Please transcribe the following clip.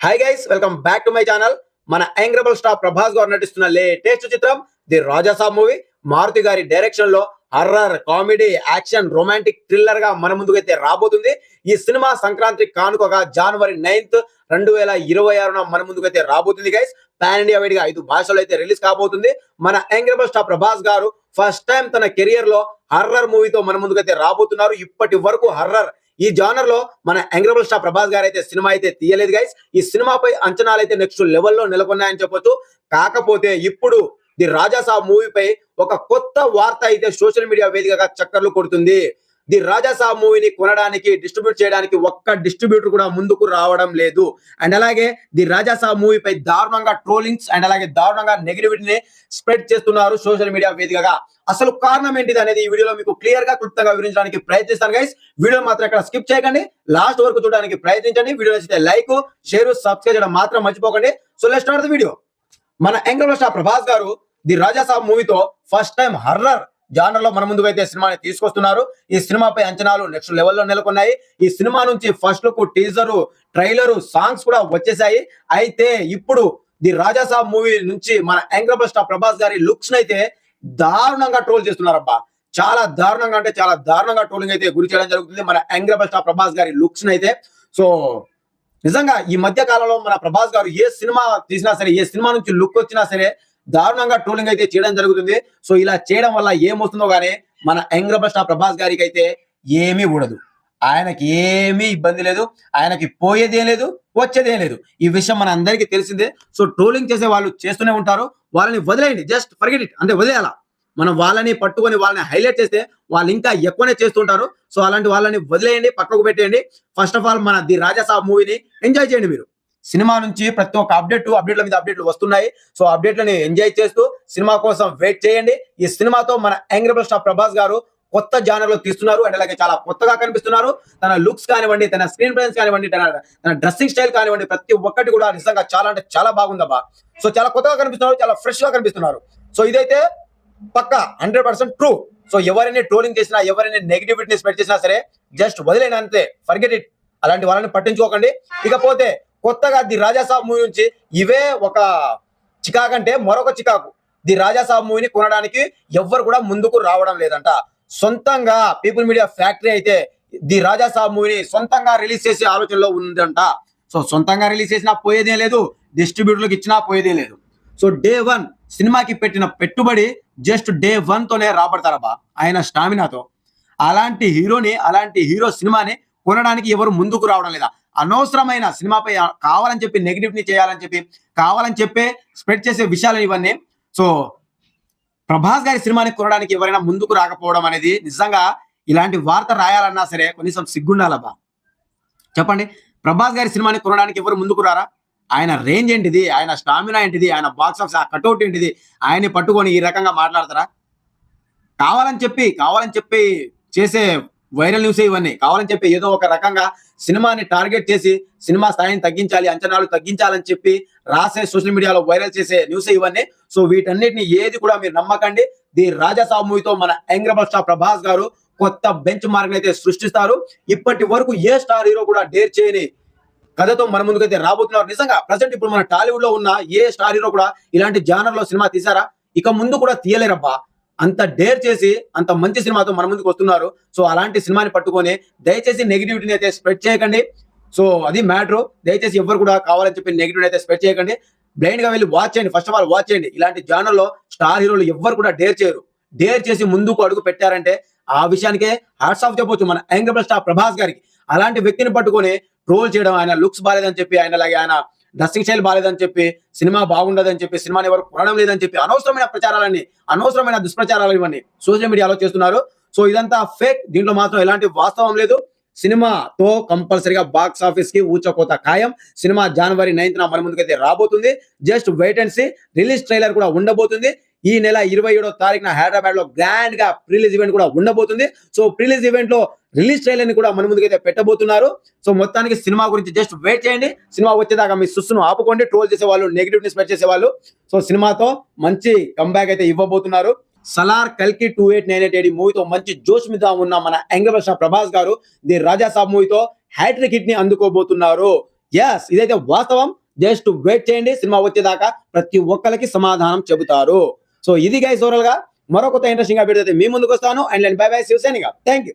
Hi guys, welcome back to my channel. మన యాంగ్రబుల్ star Prabhas గారు నటిస్తున్న లేటెస్ట్ చిత్రం ది రాజాసాబ్ మూవీ. మారుతి గారి డైరెక్షన్ లో horror, comedy, action, romantic thriller గా మన ముందుకైతే రాబోతుంది. ఈ సినిమా సంక్రాంతి కానుకగా జనవరి 9, 2026 మన ముందుకైతే రాబోతుంది గైస్. పాన్ ఇండియా వైడ్ గా 5 భాషల్లో అయితే రిలీజ్ కాబోతుంది. మన యాంగ్రబుల్ స్టార్ ప్రభాస్ గారు ఫస్ట్ టైం తన కెరియర్ లో హర్రర్ మూవీతో మన ముందుకైతే రాబోతున్నారు. ఇప్పటి వరకు హర్రర్ ఈ జానర్ లో మన యాంగ్రబుల్ స్టార్ ప్రభాస్ గారు అయితే సినిమా అయితే తీయలేదు గైస్. ఈ సినిమాపై అంచనాలు అయితే నెక్స్ట్ లెవెల్లో నెలకొన్నాయని చెప్పొచ్చు. కాకపోతే ఇప్పుడు ది రాజాసాబ్ మూవీపై ఒక కొత్త వార్త అయితే సోషల్ మీడియా వేదికగా చక్కర్లు కొడుతుంది. ది రాజాసాబ్ మూవీని కొనడానికి, డిస్ట్రిబ్యూట్ చేయడానికి ఒక్క డిస్ట్రిబ్యూటర్ కూడా ముందుకు రావడం లేదు. అండ్ అలాగే ది రాజాసాబ్ మూవీపై దారుణంగా ట్రోలింగ్స్ అండ్ అలాగే దారుణంగా నెగిటివిటీని స్ప్రెడ్ చేస్తున్నారు సోషల్ మీడియా వేదికగా. అసలు కారణం ఏంటిది అనేది ఈ వీడియోలో మీకు క్లియర్ గా క్లుప్తంగా వివరించడానికి ప్రయత్నిస్తాను గైస్. వీడియో మాత్రం ఇక్కడ స్కిప్ చేయకండి, లాస్ట్ వరకు చూడడానికి ప్రయత్నించండి. వీడియో నచ్చితే లైక్, షేర్, సబ్స్క్రైబ్ చేయడం మాత్రం మర్చిపోకండి. So let's start the video. మన యాంగ్రబుల్ స్టార్ ప్రభాస్ గారు ది రాజాసాబ్ మూవీతో ఫస్ట్ టైం హర్రర్ జానర్ లో మన ముందుకు అయితే సినిమాని తీసుకొస్తున్నారు. ఈ సినిమాపై అంచనాలు నెక్స్ట్ లెవెల్లో నెలకొన్నాయి. ఈ సినిమా నుంచి first look, teaser, trailer, songs కూడా వచ్చేసాయి. అయితే ఇప్పుడు ది రాజాసాబ్ మూవీ నుంచి మన యాంగ్రబుల్ స్టార్ ప్రభాస్ గారి లుక్స్ అయితే దారుణంగా ట్రోల్ చేస్తున్నారబ్బా. చాలా దారుణంగా అంటే చాలా దారుణంగా ట్రోలింగ్ అయితే గురి చేయడం జరుగుతుంది మన యాంగ్రబుల్ స్టార్ ప్రభాస్ గారి లుక్స్ అయితే. సో నిజంగా ఈ మధ్య కాలంలో మన ప్రభాస్ గారు ఏ సినిమా తీసినా సరే, ఏ సినిమా నుంచి లుక్ వచ్చినా సరే దారుణంగా ట్రోలింగ్ అయితే చేయడం జరుగుతుంది. సో ఇలా చేయడం వల్ల ఏమవుతుందో గానీ మన యాంగ్రబుల్ స్టార్ ప్రభాస్ గారికి అయితే ఏమీ ఊడదు. ఆయనకి ఏమీ ఇబ్బంది లేదు, ఆయనకి పోయేదేం లేదు, వచ్చేదేం లేదు. ఈ విషయం మన అందరికీ తెలిసిందే. సో ట్రోలింగ్ చేసే వాళ్ళు చేస్తూనే ఉంటారు, వాళ్ళని వదిలేయండి, జస్ట్ ఫర్గెట్ ఇట్, అంటే వదిలేయాల. మనం వాళ్ళని పట్టుకొని వాళ్ళని హైలైట్ చేస్తే వాళ్ళు ఇంకా ఎక్కువనే చేస్తుంటారు. సో అలాంటి వాళ్ళని వదిలేయండి, పక్కకు పెట్టేయండి. ఫస్ట్ ఆఫ్ ఆల్ మన ది రాజాసాబ్ మూవీని ఎంజాయ్ చేయండి. మీరు సినిమా నుంచి ప్రతి ఒక్క అప్డేట్ల మీద అప్డేట్లు వస్తున్నాయి. సో అప్డేట్లని ఎంజాయ్ చేస్తూ సినిమా కోసం వెయిట్ చేయండి. ఈ సినిమాతో మన యాంగ్రబుల్ స్టార్ ప్రభాస్ గారు కొత్త జానర్ లో తీస్తున్నారు. అండ్ అలాగే చాలా కొత్తగా కనిపిస్తున్నారు. తన లుక్స్ కానివ్వండి, తన స్క్రీన్ ప్రెజెన్స్ కానివ్వండి, తన డ్రెస్సింగ్ స్టైల్ కానివ్వండి, ప్రతి ఒక్కటి కూడా నిజంగా చాలా అంటే చాలా బాగుందబ్బా. సో చాలా కొత్తగా కనిపిస్తున్నారు, చాలా ఫ్రెష్ గా కనిపిస్తున్నారు. సో ఇదైతే పక్కా 100% ట్రూ. సో ఎవరైనా ట్రోలింగ్ చేసినా, ఎవరైనా నెగిటివిటీని స్ప్రెడ్ చేసినా సరే జస్ట్ వదిలేని, అంతే, ఫర్గెట్ ఇట్. అలాంటి వాళ్ళని పట్టించుకోకండి. ఇకపోతే కొత్తగా ది రాజాసాబ్ మూవీ నుంచి ఇవే ఒక చికాకంటే మరొక చికాకు. ది రాజాసాబ్ మూవీని కొనడానికి ఎవ్వరు కూడా ముందుకు రావడం లేదంట. సొంతంగా పీపుల్ మీడియా ఫ్యాక్టరీ అయితే ది రాజాసాబ్ మూవీని సొంతంగా రిలీజ్ చేసే ఆలోచనలో ఉందంట. సో సొంతంగా రిలీజ్ చేసినా పోయేదే లేదు, డిస్ట్రిబ్యూటర్లకు ఇచ్చినా పోయేదే లేదు. సో డే 1 సినిమాకి పెట్టిన పెట్టుబడి జస్ట్ డే 1 తోనే రాబడతారబ్బా ఆయన స్టామినాతో. అలాంటి హీరో సినిమాని కొనడానికి ఎవరు ముందుకు రావడం లేదా. అనవసరమైన సినిమాపై కావాలని చెప్పి నెగిటివ్ని చేయాలని చెప్పి, కావాలని చెప్పే స్ప్రెడ్ చేసే విషయాలు ఇవన్నీ. సో ప్రభాస్ గారి సినిమాని కొనడానికి ఎవరైనా ముందుకు రాకపోవడం అనేది నిజంగా ఇలాంటి వార్త రాయాలన్నా సరే కనీసం సిగ్గుండాలబ్బా. చెప్పండి, ప్రభాస్ గారి సినిమాని కొనడానికి ఎవరు ముందుకు రారా? ఆయన రేంజ్ ఏంటిది, ఆయన స్టామినా ఏంటిది, ఆయన బాక్స్ ఆఫీస్ కట్అవుట్ ఏంటిది, ఆయన్ని పట్టుకొని ఈ రకంగా మాట్లాడతారా? కావాలని చెప్పి చేసే వైరల్ న్యూస్ ఇవన్నీ. కావాలని చెప్పి ఏదో ఒక రకంగా సినిమాని టార్గెట్ చేసి సినిమా స్థాయిని తగ్గించాలి, అంచనాలు తగ్గించాలని చెప్పి రాసే సోషల్ మీడియాలో వైరల్ చేసే న్యూస్ ఇవన్నీ. సో వీటన్నిటిని ఏది కూడా మీరు నమ్మకండి. ది రాజాసాబ్ మూవీతో మన యాంగ్రబుల్ స్టార్ ప్రభాస్ గారు కొత్త బెంచ్ మార్క్ అయితే సృష్టిస్తారు. ఇప్పటి వరకు ఏ స్టార్ హీరో కూడా డేర్ చేయని కథతో మన ముందుకైతే రాబోతున్నారు. నిజంగా ప్రజెంట్ ఇప్పుడు మన టాలీవుడ్ లో ఉన్న ఏ స్టార్ హీరో కూడా ఇలాంటి జానర్ లో సినిమా తీసారా? ఇక ముందు కూడా తీయలేరబ్బా. అంత డేర్ చేసి అంత మంచి సినిమాతో మన ముందుకు వస్తున్నారు. సో అలాంటి సినిమాని పట్టుకొని దయచేసి నెగిటివిటీని అయితే స్ప్రెడ్ చేయకండి. సో అది మ్యాటర్. దయచేసి ఎవరు కూడా కావాలని చెప్పి నెగిటివిటీ అయితే స్ప్రెడ్ చేయకండి. బ్లైండ్ గా వెళ్ళి వాచ్ చేయండి. ఫస్ట్ ఆఫ్ ఆల్ వాచ్ చేయండి. ఇలాంటి జానర్ లో స్టార్ హీరోలు ఎవరు కూడా డేర్ చేయరు. డేర్ చేసి ముందుకు అడుగు పెట్టారంటే ఆ విషయానికే హ్యాట్స్ ఆఫ్ చెప్పొచ్చు మన యాంగ్రబుల్ స్టార్ ప్రభాస్ గారికి. అలాంటి వ్యక్తిని పట్టుకొని ట్రోల్ చేయడం, ఆయన లుక్స్ బాలేదని చెప్పి, ఆయన డ్రెస్సింగ్ స్టైల్ బాలేదని చెప్పి, సినిమా బాగుండదని చెప్పి, సినిమాని ఎవరు కొనడం లేదని చెప్పి అనవసరమైన ప్రచారాలన్నీ, అనవసరమైన దుష్ప్రచారాలు ఇవన్నీ సోషల్ మీడియాలో చేస్తున్నారు. సో ఇదంతా ఫేక్. దీంట్లో మాత్రం ఎలాంటి వాస్తవం లేదు. సినిమాతో కంపల్సరీగా బాక్స్ ఆఫీస్ కి ఊచకోత ఖాయం. సినిమా జనవరి 9 మన ముందుకైతే రాబోతుంది. Just wait and see. Release trailer కూడా ఉండబోతుంది. ఈ నెల 27వ తారీఖున హైదరాబాద్ లో గ్రాండ్ గా ప్రీలీజ్ ఈవెంట్ కూడా ఉండబోతుంది. సో ప్రీలీజ్ ఈవెంట్ లో రిలీజ్ ట్రైలర్ ని కూడా మన ముందుకైతే పెట్టబోతున్నారు. సో మొత్తానికి సినిమా గురించి జస్ట్ వెయిట్ చేయండి. సినిమా వచ్చేదాకా మీ సుస్సును ఆపుకోండి. ట్రోల్ చేసే వాళ్ళు, నెగిటివ్ స్ప్రెడ్ చేసే వాళ్ళు. సో సినిమాతో మంచి కంబ్యాక్ అయితే ఇవ్వబోతున్నారు. సలార్, కల్కి 2898 మూవీతో మంచి జోష్ మీద ఉన్న మన యాంగ్రబుల్ స్టార్ ప్రభాస్ గారు ది రాజాసాబ్ మూవీతో హ్యాట్రిక్ హిట్ ని అందుకోబోతున్నారు. ఎస్, ఇదైతే వాస్తవం. జస్ట్ వెయిట్ చేయండి, సినిమా వచ్చేదాకా ప్రతి ఒక్కరికి సమాధానం చెబుతారు. సో ఇది గైస్ ఓవరాల్ గా మరో కొత్త ఇంట్రెస్టింగ్ అప్డేట్ అయితే మీ ముందుకు వస్తాను. అండ్ బై బై, శివసేనగా. Thank you.